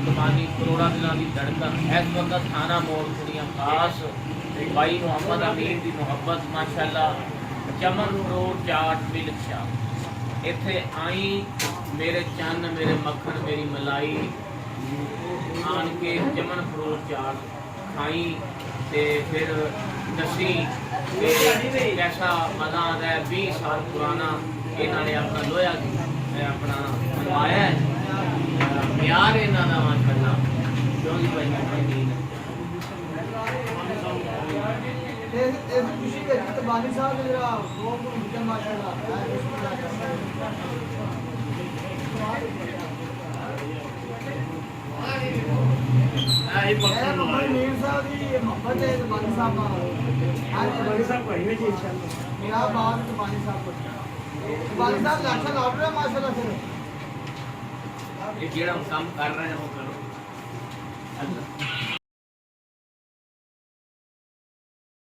कमानी करोड़ा दिनों की धड़कन इस वक्त थाना मोड़ कुड़ियाँ खास भाई मोहम्मद अमीर की मुहब्बत माशाल्लाह चमन फ्रूट चाट मिल्क शाप इत्थे आई मेरे चन्न मेरे मक्खन मेरी मलाई आन के चमन फ्रूट चाट खाई ते फिर दसी कैसा मजा आता है 20 साल पुराना इन्होंने अपना लोया अपना मनवाया है प्यार इन्हों का माशाल्लाह क्योंकि भाई खुशी बानी साहब जरा माशाल्लाह मीर साहब जी मोहब्बत है बानी साहब बानी साहब भाई में जी इंशाल्लाह क्या बात है बानी साहब लाखा लाभ रहा माशाल्लाह फिर ये जेड़ा हम काम कर रहे हैं वो करो